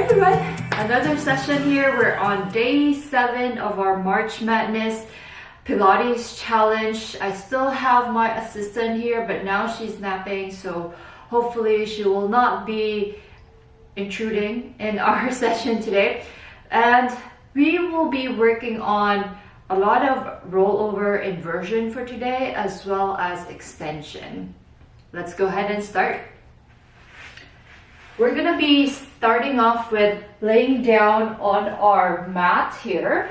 Hi everyone, another session here. We're on day 7 of our March Madness Pilates challenge. I still have my assistant here, but now she's napping, so hopefully she will not be intruding in our session today. And we will be working on a lot of rollover inversion for today, as well as extension. Let's go ahead and start. We're gonna be starting off with laying down on our mat here.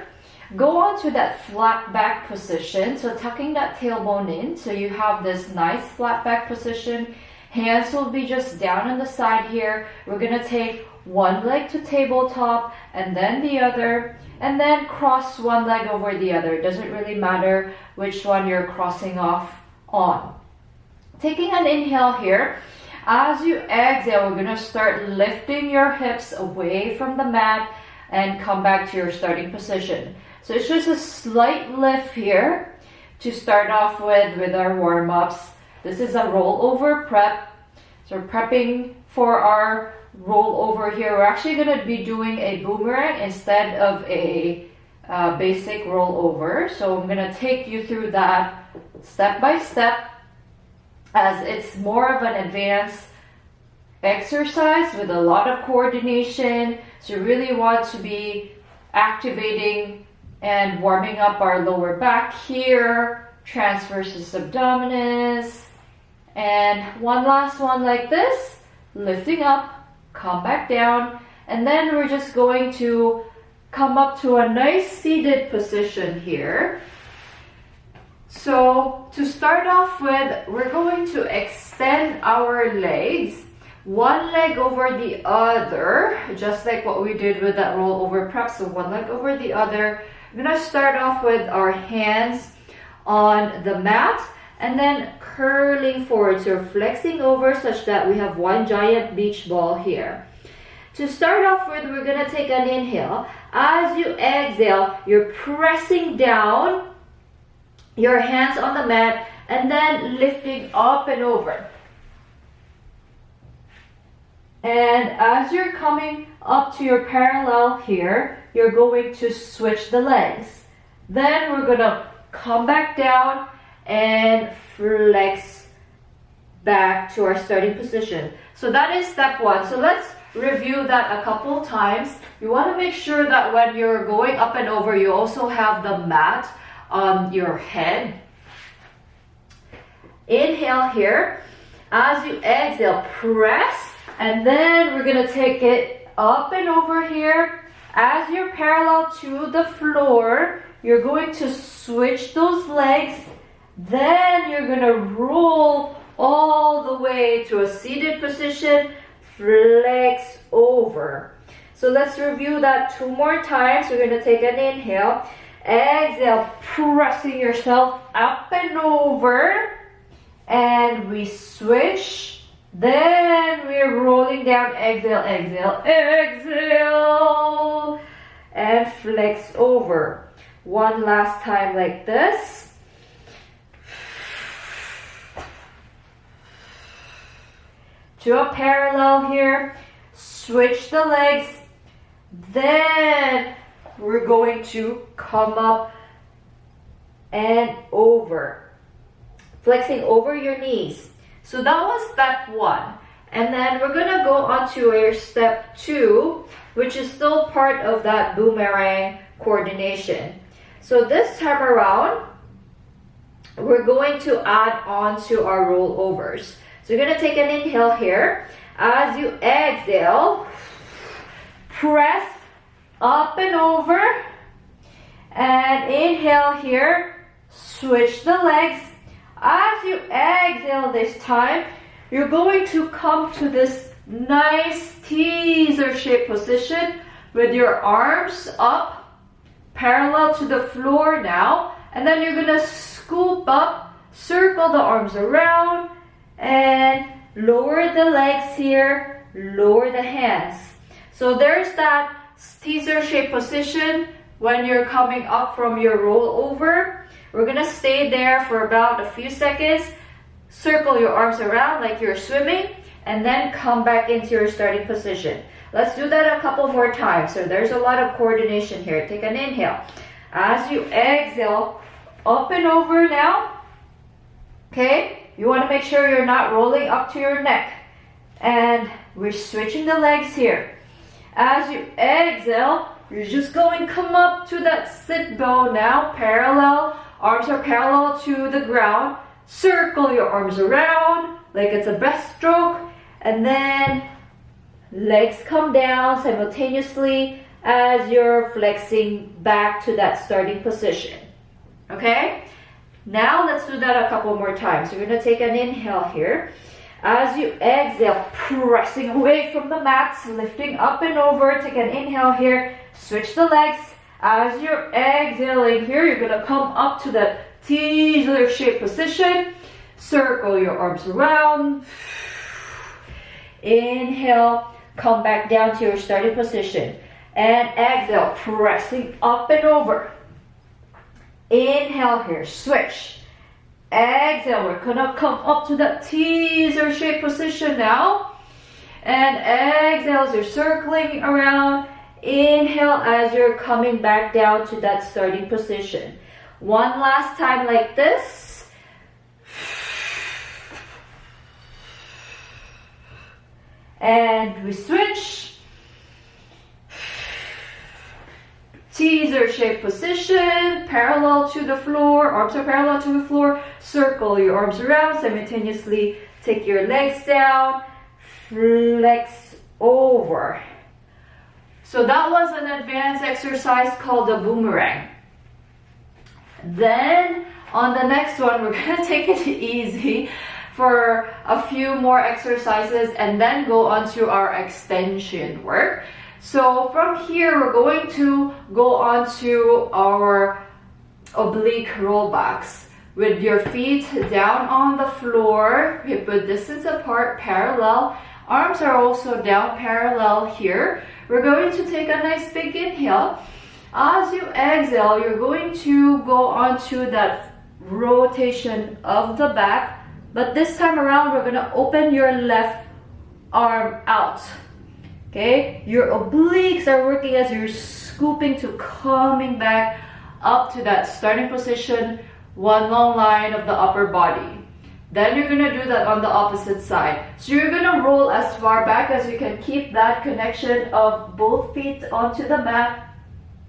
Go on to that flat back position, so tucking that tailbone in, so you have this nice flat back position. Hands will be just down on the side here. We're gonna take one leg to tabletop and then the other, and then cross one leg over the other. It doesn't really matter which one you're crossing off on. Taking an inhale here. As you exhale, we're gonna start lifting your hips away from the mat and come back to your starting position. So it's just a slight lift here to start off with our warm-ups. This is a rollover prep. So we're prepping for our rollover here. We're actually gonna be doing a boomerang instead of a basic rollover. So I'm gonna take you through that step by step, as it's more of an advanced exercise with a lot of coordination. So you really want to be activating and warming up our lower back here, transversus abdominis, and one last one like this, lifting up, come back down, and then we're just going to come up to a nice seated position here. So to start off with, we're going to extend our legs, one leg over the other, just like what we did with that rollover prep. So one leg over the other. We're gonna start off with our hands on the mat and then curling forward. So flexing over such that we have one giant beach ball here. To start off with, we're gonna take an inhale. As you exhale, you're pressing down your hands on the mat and then lifting up and over. And as you're coming up to your parallel here, you're going to switch the legs. Then we're gonna come back down and flex back to our starting position. So that is step 1. So let's review that a couple times. You want to make sure that when you're going up and over, you also have the mat on your head. Inhale here. As you exhale, press, and then we're gonna take it up and over here. As you're parallel to the floor, you're going to switch those legs. Then you're gonna roll all the way to a seated position, flex over. So let's review that 2 more times. We're gonna take an inhale. Exhale, pressing yourself up and over, and we switch. Then we're rolling down. Exhale, exhale, exhale, and flex over. One last time like this. To a parallel here. Switch the legs. Then we're going to come up and over, flexing over your knees. So that was step 1. And then we're gonna go on to our step 2, which is still part of that boomerang coordination. So this time around, we're going to add on to our rollovers. So you're gonna take an inhale here. As you exhale, press up and over, and inhale here, switch the legs. As you exhale this time, you're going to come to this nice teaser shape position with your arms up, parallel to the floor now, and then you're gonna scoop up, circle the arms around, and lower the legs here, lower the hands. So there's that teaser shape position when you're coming up from your rollover. We're gonna stay there for about a few seconds. Circle your arms around like you're swimming, and then come back into your starting position. Let's do that a couple more times. So there's a lot of coordination here. Take an inhale. As you exhale, up and over now. Okay? You want to make sure you're not rolling up to your neck. And we're switching the legs here. As you exhale, you're just going to come up to that sit bow now. Parallel. Arms are parallel to the ground. Circle your arms around like it's a breaststroke. And then legs come down simultaneously as you're flexing back to that starting position. Okay? Now let's do that a couple more times. You're going to take an inhale here. As you exhale, pressing away from the mat, lifting up and over. Take an inhale here. Switch the legs. As you're exhaling here, you're going to come up to the teaser shape position. Circle your arms around. Inhale, come back down to your starting position. And exhale, pressing up and over. Inhale here, switch. Exhale, we're gonna come up to that teaser shape position now. And exhale as you're circling around. Inhale as you're coming back down to that starting position. One last time like this. And we switch. Teaser shape position, parallel to the floor, arms are parallel to the floor. Circle your arms around, simultaneously take your legs down, flex over. So that was an advanced exercise called the boomerang. Then on the next one, we're gonna take it easy for a few more exercises and then go on to our extension work. So from here, we're going to go on to our oblique rollbacks with your feet down on the floor, hip width distance apart, parallel. Arms are also down parallel here. We're going to take a nice big inhale. As you exhale, you're going to go on to that rotation of the back. But this time around, we're going to open your left arm out. Okay, your obliques are working as you're scooping to coming back up to that starting position, one long line of the upper body. Then you're going to do that on the opposite side. So you're going to roll as far back as you can. Keep that connection of both feet onto the mat,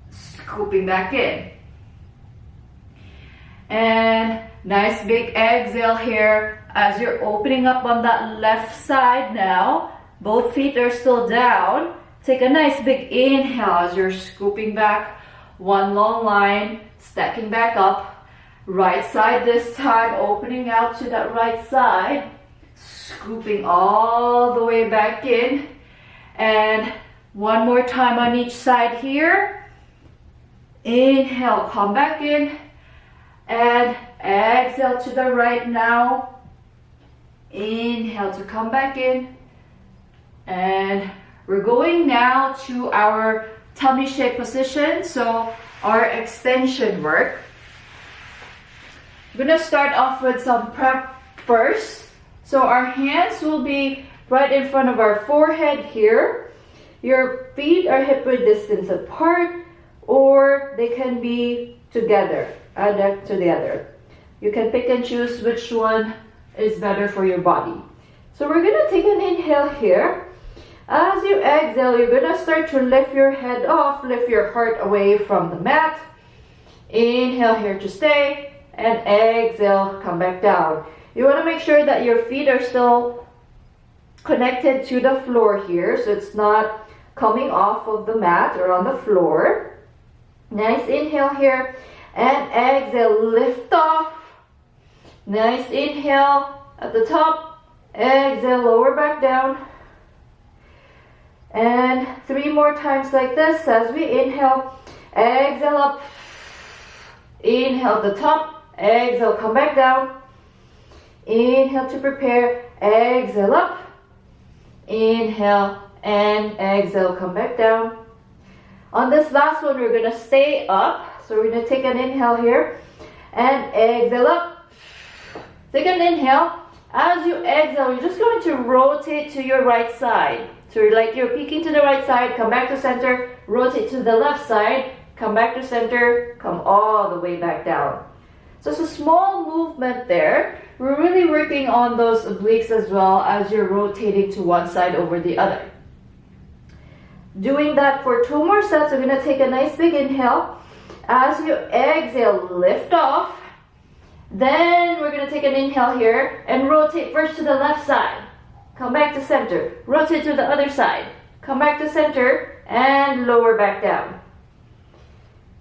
scooping back in. And nice big exhale here as you're opening up on that left side now. Both feet are still down. Take a nice big inhale as you're scooping back. One long line, stacking back up. Right side this time, opening out to that right side. Scooping all the way back in. And one more time on each side here. Inhale, come back in. And exhale to the right now. Inhale to come back in. And we're going now to our tummy shape position, so our extension work. We're going to start off with some prep first. So our hands will be right in front of our forehead here. Your feet are hip width distance apart, or they can be together, together. You can pick and choose which one is better for your body. So we're going to take an inhale here. As you exhale, you're going to start to lift your head off, lift your heart away from the mat. Inhale here to stay, and exhale, come back down. You want to make sure that your feet are still connected to the floor here, so it's not coming off of the mat or on the floor. Nice inhale here, and exhale, lift off. Nice inhale at the top, exhale, lower back down. And 3 more times like this as we inhale, exhale up, inhale at the top, exhale, come back down, inhale to prepare, exhale up, inhale and exhale, come back down. On this last one, we're going to stay up, so we're going to take an inhale here and exhale up. Take an inhale, As you exhale, you're just going to rotate to your right side. So like you're peeking to the right side, come back to center, rotate to the left side, come back to center, come all the way back down. So it's a small movement there. We're really working on those obliques as well as you're rotating to one side over the other. Doing that for 2 more sets, we're going to take a nice big inhale. As you exhale, lift off. Then we're going to take an inhale here and rotate first to the left side. Come back to center. Rotate to the other side. Come back to center and lower back down.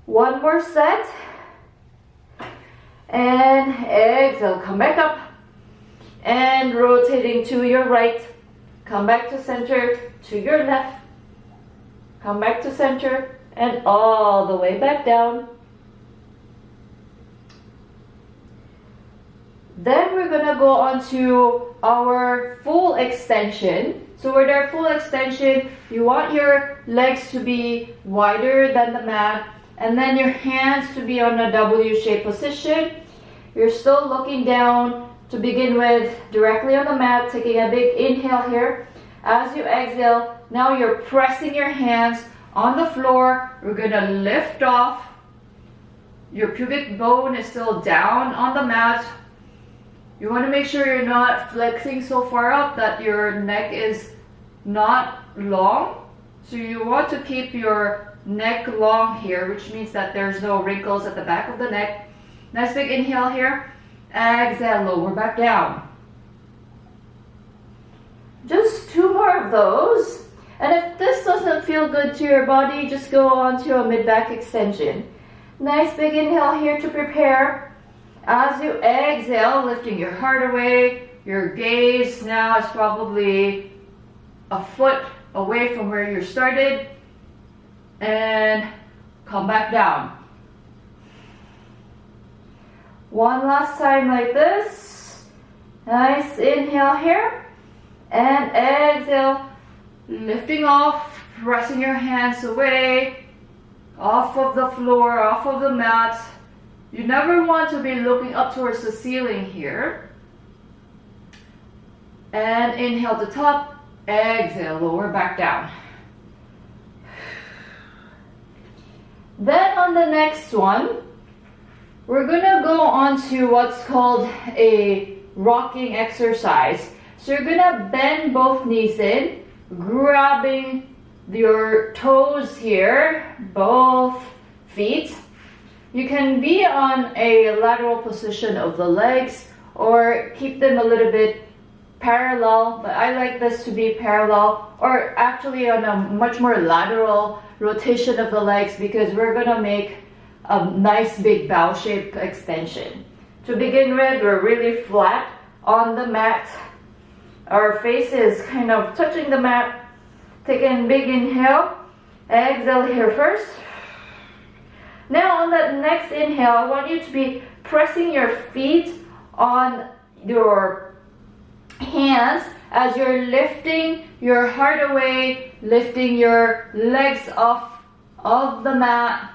1 more set. And exhale, come back up. And rotating to your right. Come back to center, to your left. Come back to center and all the way back down. Then we're going to go on to our full extension. So with our full extension, you want your legs to be wider than the mat and then your hands to be on a W-shaped position. You're still looking down to begin with directly on the mat, taking a big inhale here. As you exhale, now you're pressing your hands on the floor. We're going to lift off. Your pubic bone is still down on the mat. You want to make sure you're not flexing so far up that your neck is not long. So you want to keep your neck long here, which means that there's no wrinkles at the back of the neck. Nice big inhale here. Exhale, lower back down. Just 2 more of those. And if this doesn't feel good to your body, just go on to a mid-back extension. Nice big inhale here to prepare. As you exhale, lifting your heart away, your gaze now is probably a foot away from where you started. And come back down. 1 last time like this. Nice inhale here. And exhale, lifting off, pressing your hands away, off of the floor, off of the mat. You never want to be looking up towards the ceiling here. And inhale to top, exhale, lower back down. Then on the next one, we're gonna go on to what's called a rocking exercise. So you're gonna bend both knees in, grabbing your toes here, both feet. You can be on a lateral position of the legs or keep them a little bit parallel, but I like this to be parallel or actually on a much more lateral rotation of the legs because we're gonna make a nice big bow shape extension. To begin with, we're really flat on the mat. Our face is kind of touching the mat. Take a big inhale. Exhale here first. Now on that next inhale, I want you to be pressing your feet on your hands as you're lifting your heart away, lifting your legs off of the mat.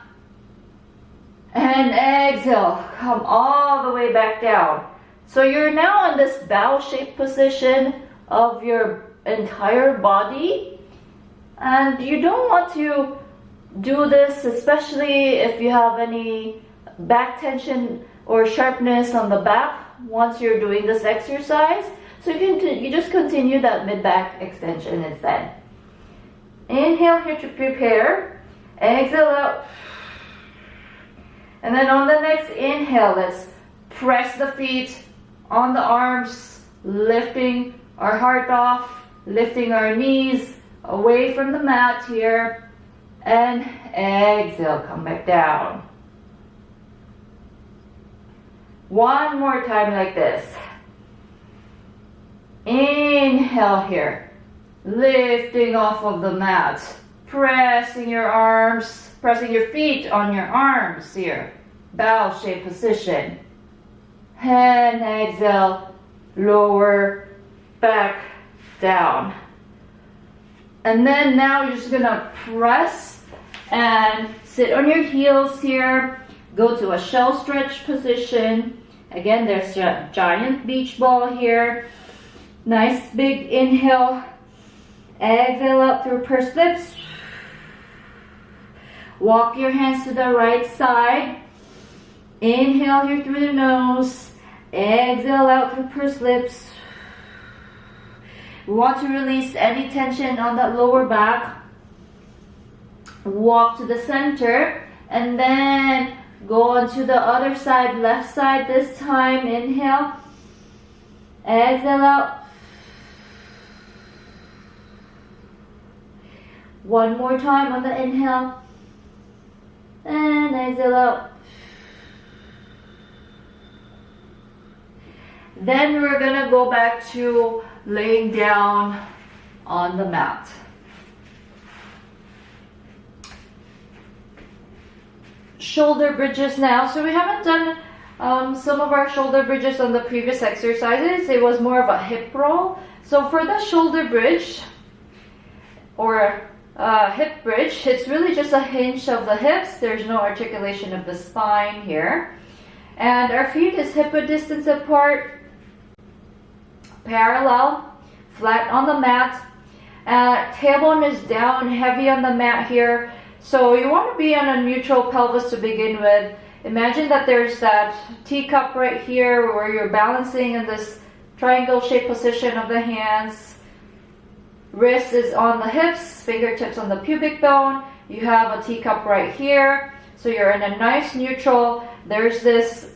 And exhale, come all the way back down. So you're now in this bow-shaped position of your entire body. And you don't want to do this, especially if you have any back tension or sharpness on the back once you're doing this exercise. So you just continue that mid-back extension instead. Inhale here to prepare. Exhale out. And then on the next inhale, let's press the feet on the arms, lifting our heart off, lifting our knees away from the mat here. And exhale, come back down. 1 more time like this. Inhale here, lifting off of the mat, pressing your arms, pressing your feet on your arms here, bow shape position. And exhale, lower back down. And then now you're just gonna press and sit on your heels here, go to a shell stretch position, Again, there's a giant beach ball here. Nice big inhale. Exhale out through pursed lips. Walk your hands to the right side. Inhale here through the nose. Exhale out through pursed lips. We want to release any tension on that lower back. Walk to the center and then go on to the other side, left side this time. Inhale. Exhale out. One more time on the inhale. And exhale out. Then we're gonna go back to laying down on the mat. Shoulder bridges now. So we haven't done some of our shoulder bridges on the previous exercises. It was more of a hip roll. So for the shoulder bridge or hip bridge, it's really just a hinge of the hips. There's no articulation of the spine here. And our feet is hip width distance apart, parallel, flat on the mat. Tailbone is down, heavy on the mat here. So you want to be on a neutral pelvis to begin with. Imagine that there's that teacup right here where you're balancing in this triangle shaped position of the hands. Wrist is on the hips, fingertips on the pubic bone. You have a teacup right here. So you're in a nice neutral. There's this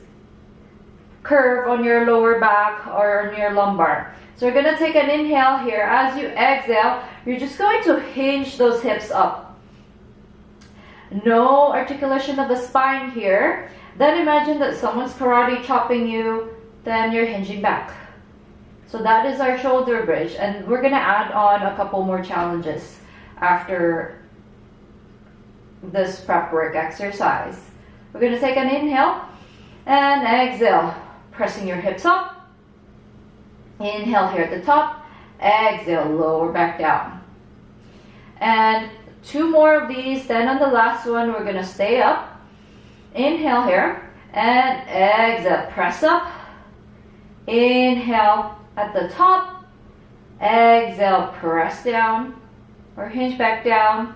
curve on your lower back or on your lumbar. So you're going to take an inhale here. As you exhale, you're just going to hinge those hips up. No articulation of the spine here. Then imagine that someone's karate chopping you, then you're hinging back. So that is our shoulder bridge, and we're gonna add on a couple more challenges after this prep work exercise. We're gonna take an inhale and exhale, pressing your hips up. Inhale here at the top, exhale, lower back down. And 2 more of these, then on the last one, we're gonna stay up. Inhale here, and exhale, press up. Inhale at the top, exhale, press down, or hinge back down.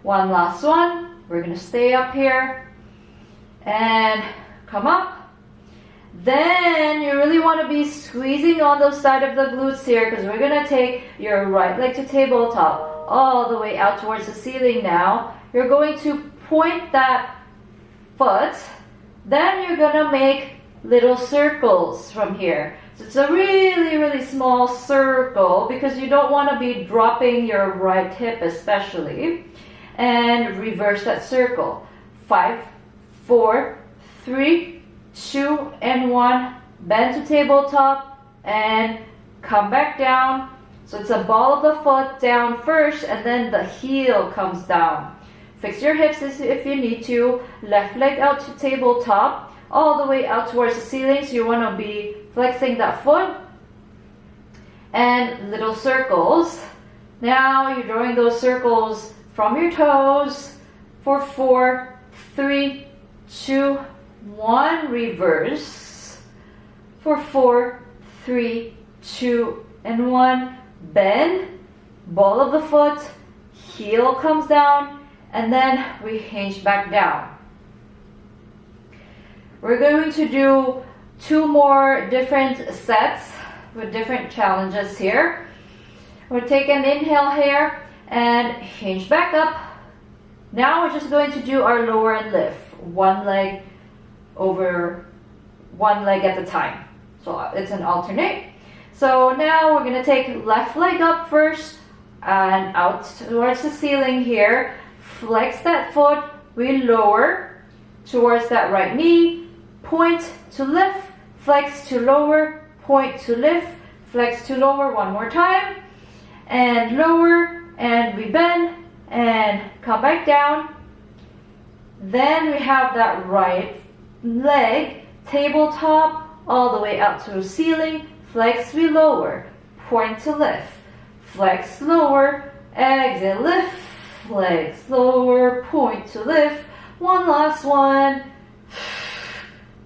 One last one, we're gonna stay up here, and come up. Then you really wanna be squeezing on the side of the glutes here, because we're gonna take your right leg to tabletop, all the way out towards the ceiling now. You're going to point that foot, then you're gonna make little circles from here. So it's a really, really small circle because you don't want to be dropping your right hip especially. And reverse that circle. 5, 4, 3, 2, and 1. Bend to tabletop and come back down. So it's a ball of the foot down first, and then the heel comes down. Fix your hips if you need to. Left leg out to tabletop, all the way out towards the ceiling. So you want to be flexing that foot. And little circles. Now you're drawing those circles from your toes for 4, 3, 2, 1. Reverse. For 4, 3, 2, and 1. Bend, ball of the foot, heel comes down, and then we hinge back down. We're going to do 2 more different sets with different challenges here. We'll take an inhale here and hinge back up. Now we're just going to do our lower and lift, one leg over one leg at a time. So it's an alternate. So now we're going to take left leg up first and out towards the ceiling here. Flex that foot. We lower towards that right knee. Point to lift. Flex to lower. Point to lift. Flex to lower. One more time. And lower. And we bend. And come back down. Then we have that right leg. Tabletop. All the way out to the ceiling. Flex, we lower, point to lift, flex, lower, exhale, lift, flex, lower, point to lift. One last one,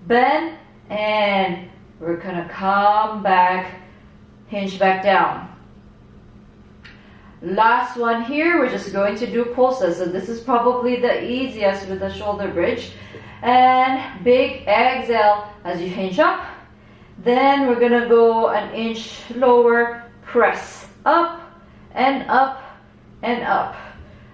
bend, and we're gonna come back, hinge back down. Last one here, we're just going to do pulses. So this is probably the easiest with the shoulder bridge. And big exhale as you hinge up. Then we're gonna go an inch lower, press up and up and up.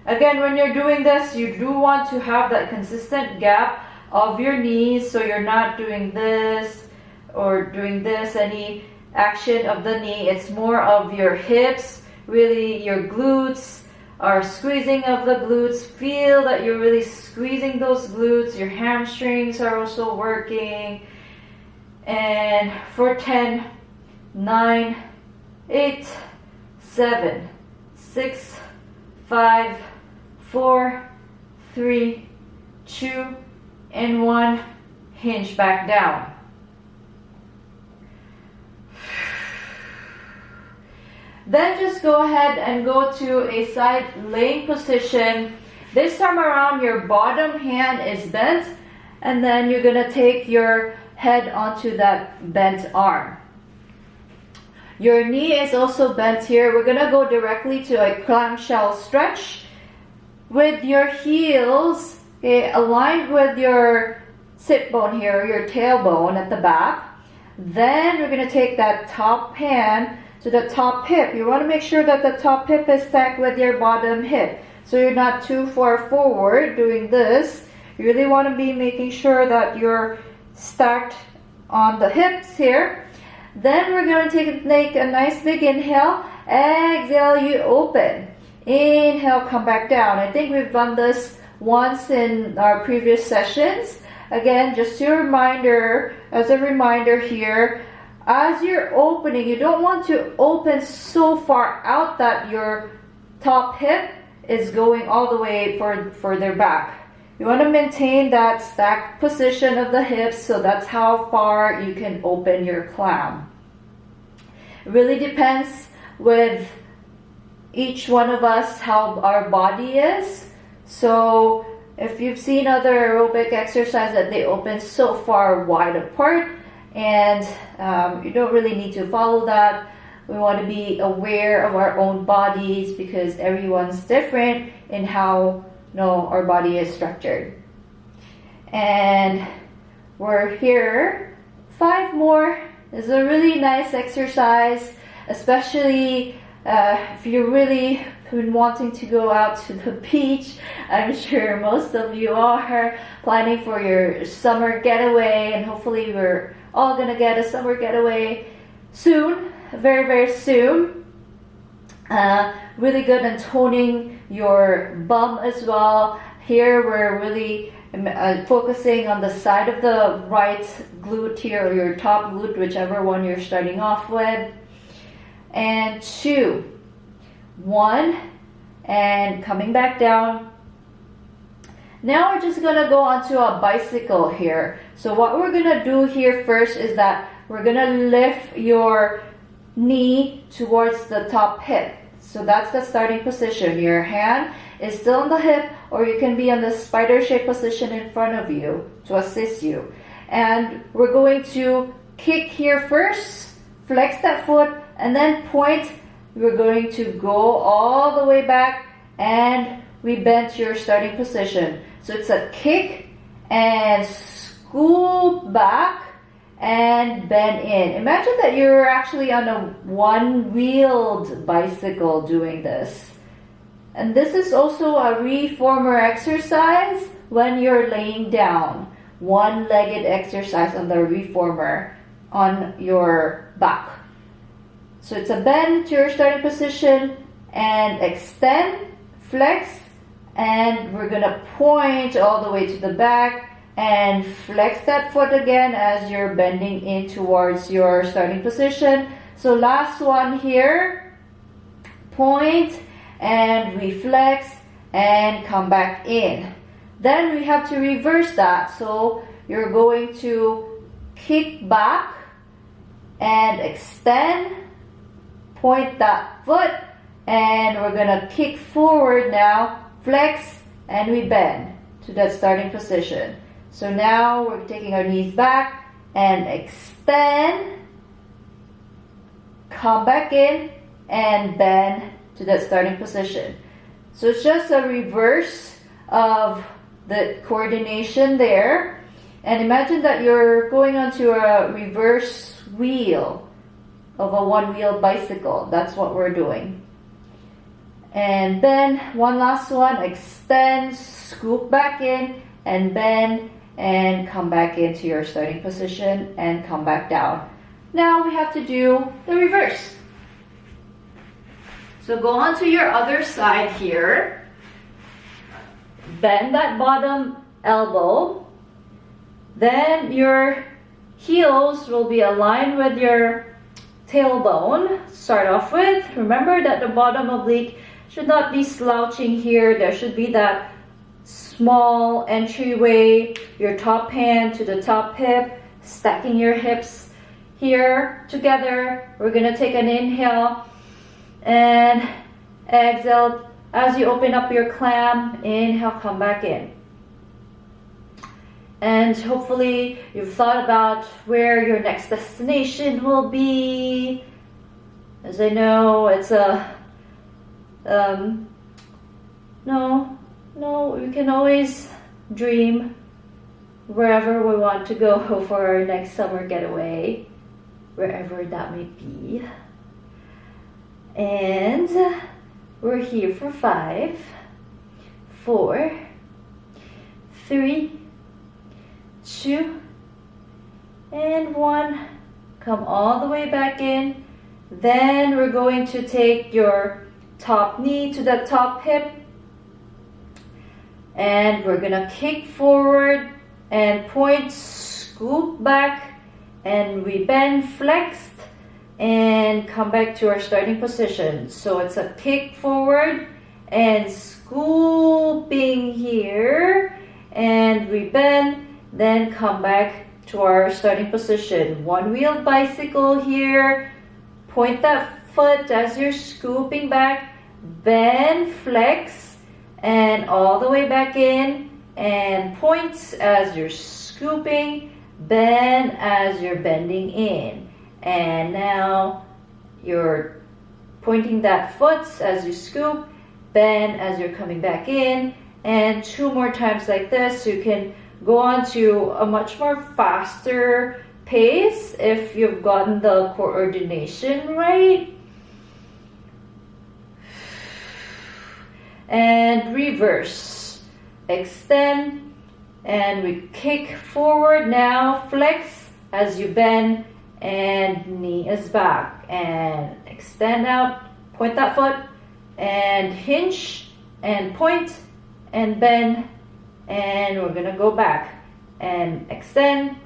Again, when you're doing this, you do want to have that consistent gap of your knees, so you're not doing this or doing this, any action of the knee. It's more of your hips, really your glutes are squeezing of the glutes. Feel that you're really squeezing those glutes. Your hamstrings are also working. And for 10, 9, 8, 7, 6, 5, 4, 3, 2, and 1, hinge back down. Then just go ahead and go to a side laying position. This time around, your bottom hand is bent, and then you're gonna take your head onto that bent arm. Your knee is also bent here. We're gonna go directly to a clamshell stretch with your heels aligned with your sit bone here, your tailbone at the back. Then we're gonna take that top hand to the top hip. You want to make sure that the top hip is stacked with your bottom hip, so you're not too far forward doing this. You really want to be making sure that you're stacked on the hips here. Then we're going to take a nice big inhale. Exhale, you open. Inhale, come back down. I think we've done this once in our previous sessions. Again, just as a reminder here, as you're opening, you don't want to open so far out that your top hip is going all the way further back. You want to maintain that stacked position of the hips, so that's how far you can open your clam. It really depends with each one of us how our body is. So if you've seen other aerobic exercises that they open so far wide apart, and you don't really need to follow that. We want to be aware of our own bodies because everyone's different in how our body is structured. And we're here. 5 more. This is a really nice exercise, especially if you're really been wanting to go out to the beach. I'm sure most of you are planning for your summer getaway, and hopefully we're all gonna get a summer getaway soon, very, very soon. Really good in toning your bum as well. Here we're really focusing on the side of the right glute here, or your top glute, whichever one you're starting off with. And 2, 1, and coming back down. Now we're just gonna go onto a bicycle here. So what we're gonna do here first is that we're gonna lift your knee towards the top hip. So that's the starting position. Your hand is still on the hip, or you can be on the spider shape position in front of you to assist you. And we're going to kick here first, flex that foot, and then point. We're going to go all the way back, and we bend to your starting position. So it's a kick and scoop back and bend in. Imagine that you're actually on a one-wheeled bicycle doing this. And this is also a reformer exercise when you're laying down. One-legged exercise on the reformer on your back. So it's a bend to your starting position and extend, flex, and we're gonna point all the way to the back and flex that foot again as you're bending in towards your starting position. So last one here, point and we flex and come back in. Then we have to reverse that. So you're going to kick back and extend, point that foot, and we're gonna kick forward now, flex, and we bend to that starting position. So now we're taking our knees back and extend, come back in, and bend to that starting position. So it's just a reverse of the coordination there. And imagine that you're going onto a reverse wheel of a one-wheel bicycle. That's what we're doing. And then one last one, extend, scoop back in, and bend, and come back into your starting position and come back down. Now we have to do the reverse. So go on to your other side here. Bend that bottom elbow. Then your heels will be aligned with your tailbone. Start off with, remember that the bottom oblique should not be slouching here. There should be that small entryway, your top hand to the top hip, stacking your hips here together. We're gonna take an inhale and exhale. As you open up your clam, inhale, come back in. And hopefully you've thought about where your next destination will be. As I know, it's a, we can always dream wherever we want to go for our next summer getaway, wherever that may be. And we're here for 5, 4, 3, 2, and 1. Come all the way back in. Then we're going to take your top knee to the top hip, and we're gonna kick forward and point, scoop back, and we bend, flexed, and come back to our starting position. So it's a kick forward and scooping here, and we bend, then come back to our starting position. One-wheeled bicycle here. Point that foot as you're scooping back, bend, flex, and all the way back in, and point as you're scooping, bend as you're bending in. And now you're pointing that foot as you scoop, bend as you're coming back in, and 2 more times like this. You can go on to a much more faster pace if you've gotten the coordination right. And reverse. Extend, and we kick forward now, flex as you bend, and knee is back, and extend out, point that foot, and hinge, and point, and bend, and we're gonna go back, and extend,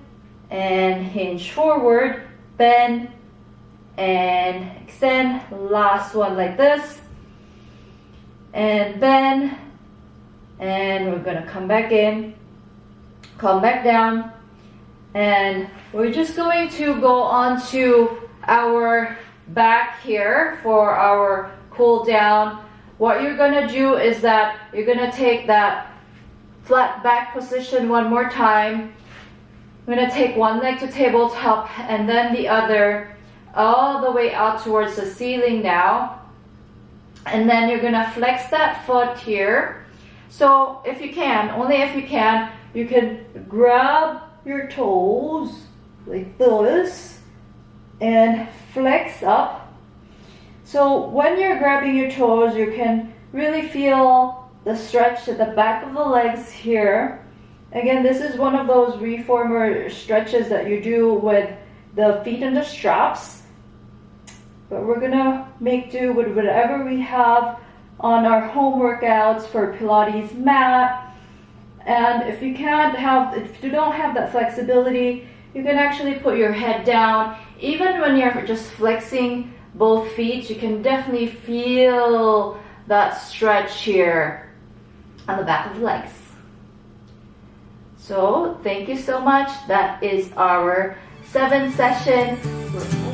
and hinge forward, bend, and extend. Last one like this, and bend, and we're gonna come back in, come back down, and we're just going to go on to our back here for our cool down. What you're gonna do is that you're gonna take that flat back position one more time. I'm gonna take one leg to tabletop and then the other all the way out towards the ceiling now. And then you're gonna flex that foot here. So if you can, only if you can grab your toes like this and flex up. So when you're grabbing your toes, you can really feel the stretch at the back of the legs here. Again, this is one of those reformer stretches that you do with the feet and the straps. But we're gonna make do with whatever we have on our home workouts for Pilates mat. And if you don't have that flexibility, you can actually put your head down. Even when you're just flexing both feet, you can definitely feel that stretch here on the back of the legs. So thank you so much. That is our 7th session.